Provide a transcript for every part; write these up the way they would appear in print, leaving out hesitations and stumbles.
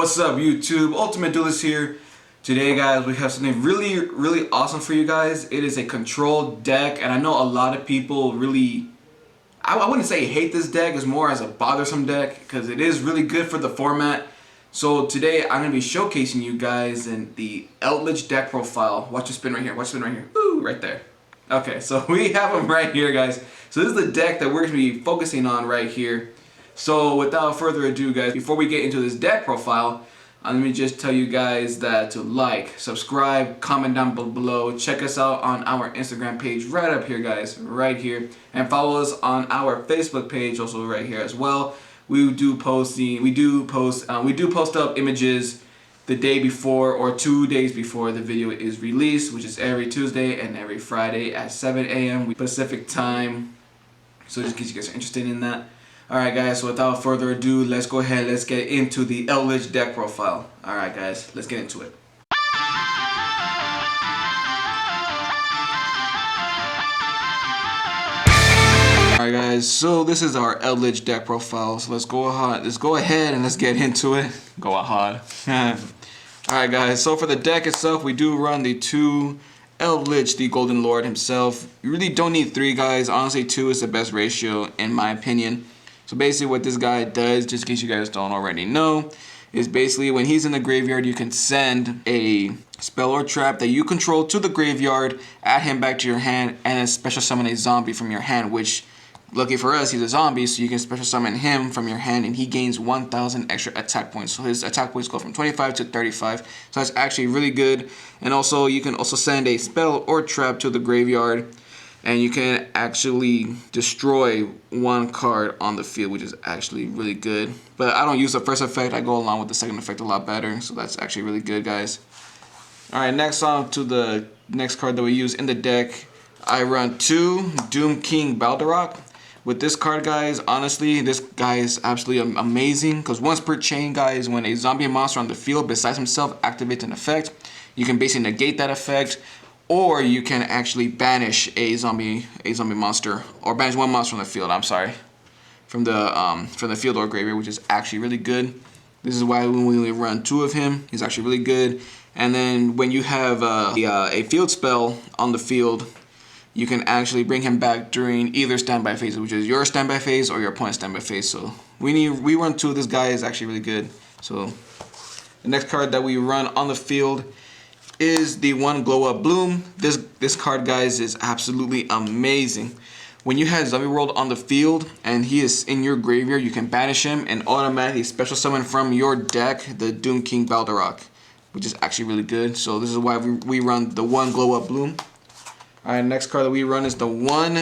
What's up, YouTube? Ultimate Duelist here. Today, guys, we have something really awesome for you guys. It is a controlled deck, and I know a lot of people really, I wouldn't say hate this deck, it's more as a bothersome deck because it is really good for the format. So today, I'm going to be showcasing you guys in the Eldlich deck profile. Watch the spin right here. Watch the spin right here. Woo, right there. Okay, so we have them right here, guys. So this is the deck that we're going to be focusing on right here. So without further ado, guys, before we get into this deck profile, let me just tell you guys that to like, subscribe, comment down below, check us out on our Instagram page right up here, guys, right here, and follow us on our Facebook page also right here as well. We do post up images the day before or 2 days before the video is released, which is every Tuesday and every Friday at 7 a.m. Pacific time. So just in case you guys are interested in that. Alright guys, so without further ado, let's go ahead, let's get into the Eldlich deck profile. Alright guys, let's get into it. Alright guys, so this is our Eldlich deck profile, so let's go ahead and let's get into it. Go ahead. Alright guys, so for the deck itself, we do run the two Eldlich, the Golden Lord himself. You really don't need three, guys. Honestly, two is the best ratio in my opinion. So basically what this guy does, just in case you guys don't already know, is basically when he's in the graveyard, you can send a spell or trap that you control to the graveyard, add him back to your hand, and then special summon a zombie from your hand, which, lucky for us, he's a zombie, so you can special summon him from your hand, and he gains 1,000 extra attack points. So his attack points go from 25 to 35, so that's actually really good. And also, you can also send a spell or trap to the graveyard, and you can actually destroy one card on the field, which is actually really good. But I don't use the first effect, I go along with the second effect a lot better, so that's actually really good, guys. Alright, next on to the next card that we use in the deck. I run two Doom King Baldarok. With this card, guys, honestly, this guy is absolutely amazing, because once per chain, guys, when a zombie monster on the field besides himself activates an effect, you can basically negate that effect, or you can actually banish a zombie monster, or banish one monster from the field. I'm sorry, from the field or graveyard, which is actually really good. This is why when we only run two of him, he's actually really good. And then when you have a field spell on the field, you can actually bring him back during either standby phase, which is your standby phase or your opponent's standby phase. So we run two of this guy is actually really good. So the next card that we run on the field is the one Glow Up Bloom. This card, guys, is absolutely amazing. When you have Zombie World on the field and he is in your graveyard, you can banish him and automatically special summon from your deck the Doom King Baldarok, which is actually really good. So this is why we run the one Glow Up Bloom. Alright, next card that we run is the one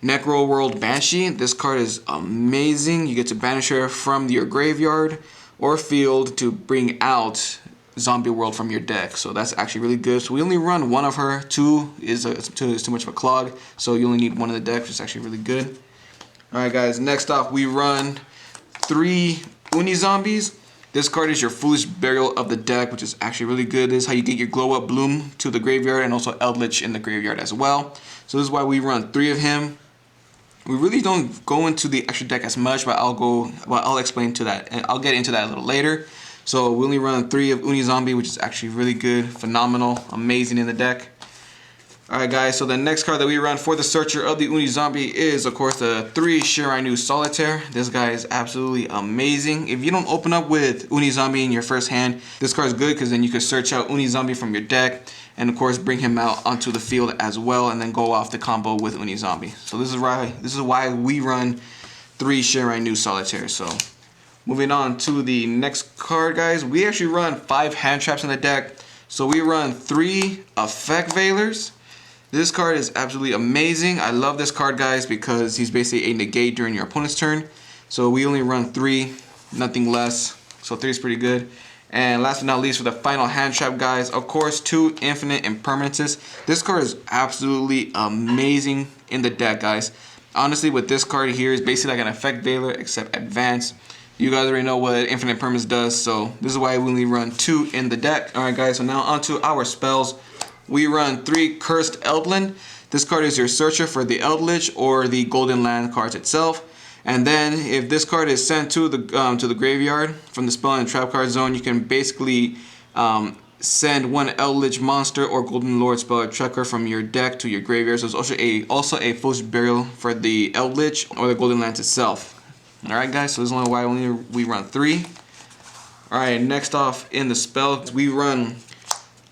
Necro World Banshee. This card is amazing. You get to banish her from your graveyard or field to bring out Zombie World from your deck, so that's actually really good. So we only run one of her. Two is too much of a clog, so you only need one in the deck, which is actually really good. Alright guys, next off we run three Uni Zombies. This card is your Foolish Burial of the deck, which is actually really good. This is how you get your Glow Up Bloom to the graveyard, and also Eldlich in the graveyard as well. So this is why we run three of him. We really don't go into the extra deck as much, but I'll explain to that, and I'll get into that a little later. So we only run three of Uni Zombie, which is actually really good, phenomenal, amazing in the deck. Alright guys, so the next card that we run for the Searcher of the Uni Zombie is, of course, the 3 Shirainu Solitaire. This guy is absolutely amazing. If you don't open up with Uni Zombie in your first hand, this card is good because then you can search out Uni Zombie from your deck and, of course, bring him out onto the field as well, and then go off the combo with Uni Zombie. So this is why we run 3 Shirainu Solitaire. So moving on to the next card, guys, we actually run 5 hand traps in the deck. So we run 3 Effect Veilers. This card is absolutely amazing. I love this card, guys, because he's basically a negate during your opponent's turn. So we only run 3, nothing less. So 3 is pretty good. And last but not least, for the final hand trap, guys, of course, 2 Infinite Impermanences. This card is absolutely amazing in the deck, guys. Honestly, with this card here, is basically like an Effect Veiler except advanced. You guys already know what Infinite Impermanence does, so this is why we only run 2 in the deck. Alright guys, so now onto our spells. We run 3 Cursed Eldland. This card is your Searcher for the Eldlich or the Golden Land cards itself. And then if this card is sent to the graveyard from the spell and trap card zone, you can basically send one Eldlich monster or Golden Lord spell or trap card from your deck to your graveyard. So it's also a Foolish Burial for the Eldlich or the Golden Lance itself. Alright guys, so this is only why we run 3. Alright, next off in the spell, we run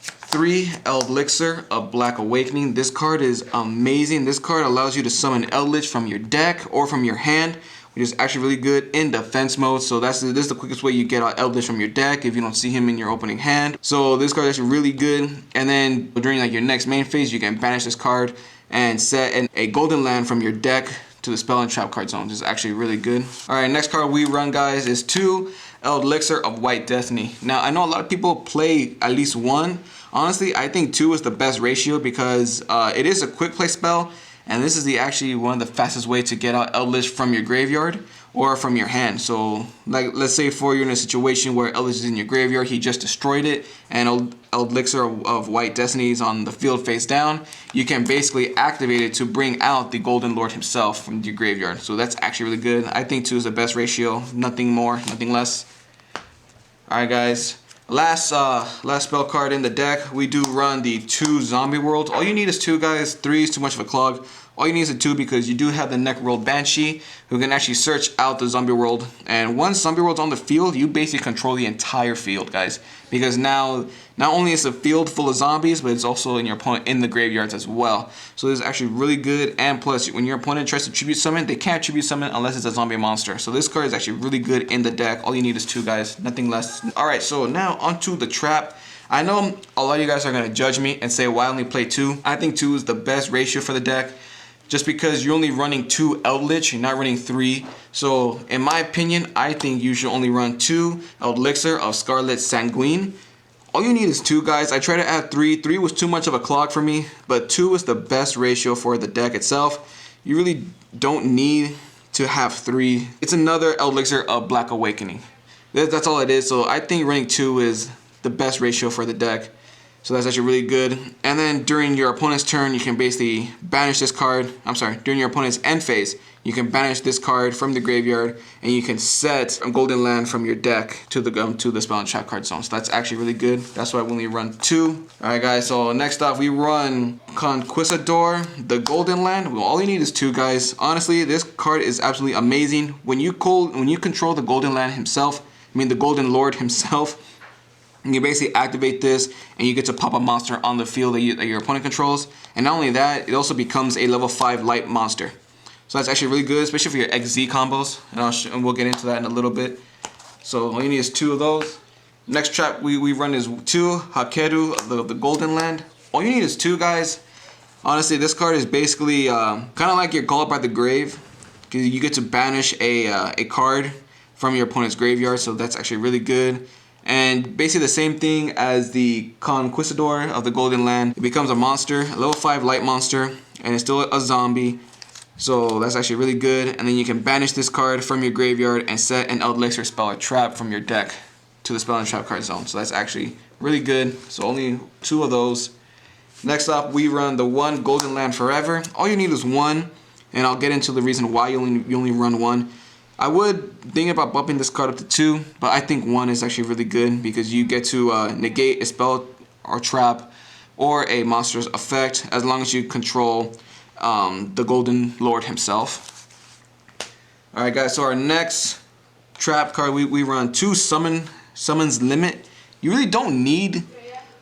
3 Eldlich of Black Awakening. This card is amazing. This card allows you to summon Eldlich from your deck or from your hand, which is actually really good in defense mode. So this is the quickest way you get out Eldlich from your deck if you don't see him in your opening hand. So this card is actually really good. And then during like your next main phase, you can banish this card and set a golden land from your deck to the spell and trap card zone. This is actually really good. Alright, next card we run, guys, is 2 Eldlich of White Destiny. Now, I know a lot of people play at least 1. Honestly, I think 2 is the best ratio because it is a quick play spell, and this is actually one of the fastest way to get out Eldlich from your graveyard or from your hand. So, like, let's say you're in a situation where Eldlich is in your graveyard, he just destroyed it, and Eldlich of White Destiny is on the field face down. You can basically activate it to bring out the Golden Lord himself from your graveyard. So that's actually really good. I think 2 is the best ratio. Nothing more, nothing less. Alright guys, last spell card in the deck, we do run the 2 Zombie Worlds. All you need is 2, guys. 3 is too much of a clog. All you need is a 2 because you do have the Necroworld Banshee who can actually search out the Zombie World. And once Zombie World's on the field, you basically control the entire field, guys. Because now, not only is the field full of zombies, but it's also in your opponent in the graveyards as well. So this is actually really good. And plus, when your opponent tries to tribute summon, they can't tribute summon unless it's a zombie monster. So this card is actually really good in the deck. All you need is 2, guys, nothing less. Alright, so now onto the trap. I know a lot of you guys are going to judge me and say, why only play 2? I think 2 is the best ratio for the deck. Just because you're only running 2 Eldlich, you're not running 3. So, in my opinion, I think you should only run 2 Eldlich of Scarlet Sanguine. All you need is 2, guys. I tried to add 3. 3 was too much of a clog for me, but 2 is the best ratio for the deck itself. You really don't need to have 3. It's another Eldlich of Black Awakening. That's all it is. So, I think running 2 is the best ratio for the deck. So that's actually really good. And then during your opponent's turn, you can basically banish this card. I'm sorry, during your opponent's end phase, you can banish this card from the graveyard, and you can set a golden land from your deck to the spell and trap card zone. So that's actually really good. That's why we only run 2. All right, guys. So next off, we run Conquistador, the golden land. Well, all you need is 2, guys. Honestly, this card is absolutely amazing. When you control the golden land himself, I mean the golden lord himself. You basically activate this, and you get to pop a monster on the field that your opponent controls. And not only that, it also becomes a level 5 light monster. So that's actually really good, especially for your XZ combos. And we'll get into that in a little bit. So all you need is 2 of those. Next trap we run is 2 Hakeru, the Golden Land. All you need is 2, guys. Honestly, this card is basically kind of like your Call Up by the Grave. Because you get to banish a card from your opponent's graveyard. So that's actually really good. And basically the same thing as the Conquistador of the Golden Land. It becomes a monster, a level 5 light monster, and it's still a zombie. So that's actually really good. And then you can banish this card from your graveyard and set an Eldlich spell or trap from your deck to the spell and trap card zone. So that's actually really good. So only 2 of those. Next up, we run the 1 Golden Land Forever. All you need is 1, and I'll get into the reason why you only run 1. I would think about bumping this card up to 2, but I think 1 is actually really good because you get to negate a spell or trap or a monster's effect as long as you control the Golden Lord himself. Alright, guys, so our next trap card, we run 2 Summons Limit. You really don't need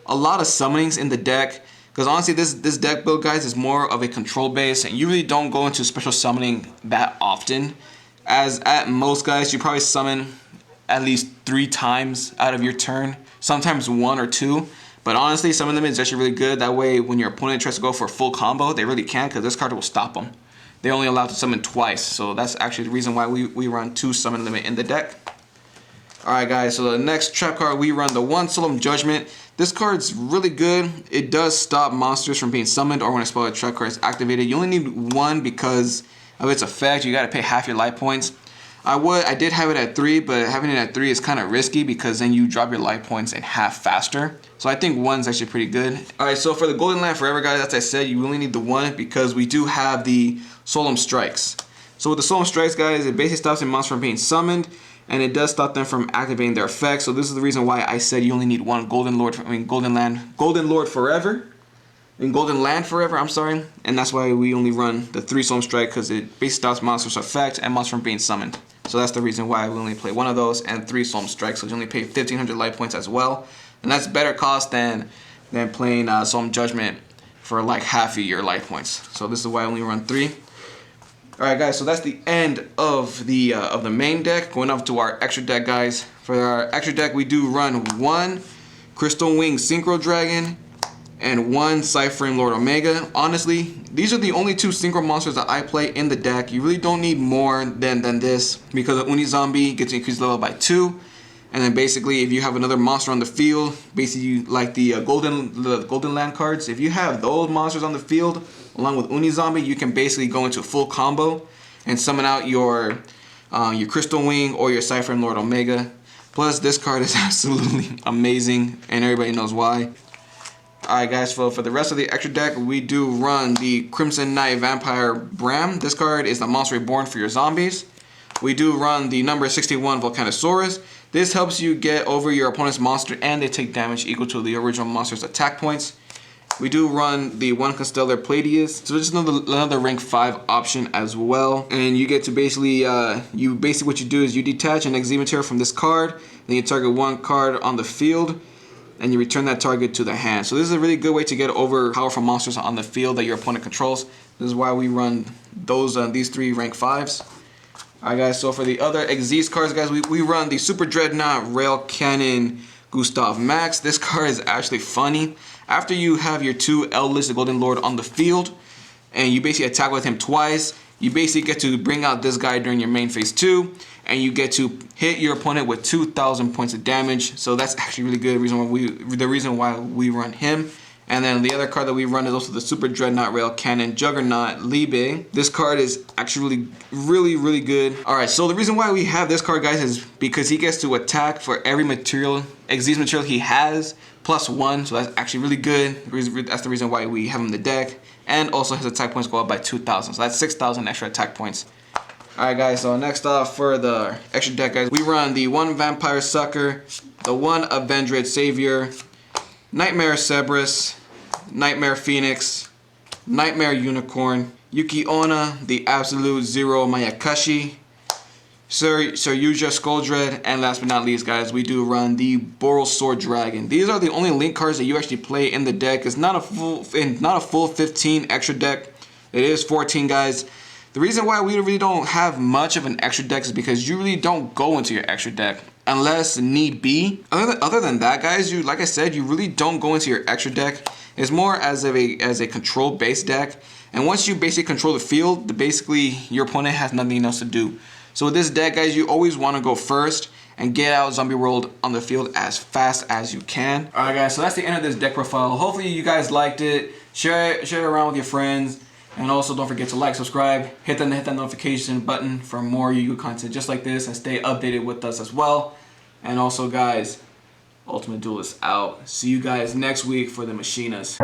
a lot of summonings in the deck because honestly this deck build, guys, is more of a control base, and you really don't go into special summoning that often. As at most, guys, you probably summon at least 3 times out of your turn, sometimes 1 or 2. But honestly, Summon Limit is actually really good. That way, when your opponent tries to go for a full combo, they really can't because this card will stop them. They're only allowed to summon twice, so that's actually the reason why we run 2 Summon Limit in the deck. Alright, guys, so the next trap card, we run the 1 Solemn Judgment. This card's really good. It does stop monsters from being summoned or when a spell or trap card is activated. You only need 1 because of its effect. You got to pay half your life points. I did have it at 3, but having it at 3 is kind of risky because then you drop your life points in half faster. So I think 1's actually pretty good. Alright, so for the Golden Land Forever, guys, as I said, you only need the 1 because we do have the Solemn Strikes. So with the Solemn Strikes, guys, it basically stops the monster from being summoned, and it does stop them from activating their effects. So this is the reason why I said you only need one Golden Lord forever. Golden Land forever, I'm sorry. And that's why we only run the 3 Solemn Strike, because it basically stops monsters' effect and monsters from being summoned. So that's the reason why we only play one of those and 3 Solemn Strikes. So you only pay 1,500 life points as well. And that's better cost than playing Solemn Judgment for like half of your life points. So this is why I only run 3. Alright guys, so that's the end of the main deck. Going up to our extra deck, guys. For our extra deck, we do run 1 Crystal Wing Synchro Dragon and 1 Cyframe Lord Omega. Honestly, these are the only 2 synchro monsters that I play in the deck. You really don't need more than this, because the Uni Zombie gets increased level by 2. And then basically, if you have another monster on the field, basically like the Golden Land cards, if you have those monsters on the field along with Uni Zombie, you can basically go into a full combo and summon out your Crystal Wing or your Cyframe Lord Omega. Plus, this card is absolutely amazing, and everybody knows why. Alright guys, for the rest of the extra deck, we do run the Crimson Knight Vampire Bram. This card is the monster reborn for your zombies. We do run the number 61 Volcanosaurus. This helps you get over your opponent's monster and they take damage equal to the original monster's attack points. We do run the 1 Constellar Palladius, so it's another rank 5 option as well. And you get to basically, what you do is you detach an XZ material from this card, then you target 1 card on the field, and you return that target to the hand. So this is a really good way to get over powerful monsters on the field that your opponent controls. This is why we run these 3 rank 5s. Alright guys, so for the other Xyz cards, guys, we run the Super Dreadnought Rail Cannon Gustav Max. This card is actually funny. After you have your 2 Eldlich, the Golden Lord, on the field, and you basically attack with him twice, you basically get to bring out this guy during your main phase 2, and you get to hit your opponent with 2,000 points of damage. So that's actually really good. The reason why we run him. And then the other card that we run is also the Super Dreadnought Rail Cannon Juggernaut Libe. This card is actually really good. Alright, so the reason why we have this card, guys, is because he gets to attack for every Xyz material he has, +1. So that's actually really good. That's the reason why we have him in the deck. And also his attack points go up by 2,000. So that's 6,000 extra attack points. Alright guys, so next off for the extra deck, guys, we run the 1 Vampire Sucker, the 1 Avenged Savior, Nightmare Cerberus, Nightmare Phoenix, Nightmare Unicorn, Yuki Onna, the Absolute Zero Mayakashi, Saryuja Skuldred, and last but not least, guys, we do run the Boral Sword Dragon. These are the only link cards that you actually play in the deck. It's not a full 15 extra deck. It is 14, guys. The reason why we really don't have much of an extra deck is because you really don't go into your extra deck unless need be. Other than that, guys, like I said, you really don't go into your extra deck. It's more as a control based deck, and once you basically control the field, basically your opponent has nothing else to do. So with this deck, guys, you always want to go first and get out Zombie World on the field as fast as you can. Alright guys, so that's the end of this deck profile. Hopefully you guys liked it. Share it around with your friends. And also don't forget to like, subscribe, hit that notification button for more Yu-Gi-Oh content just like this, and stay updated with us as well. And also, guys, Ultimate Duelist out. See you guys next week for the Machinas.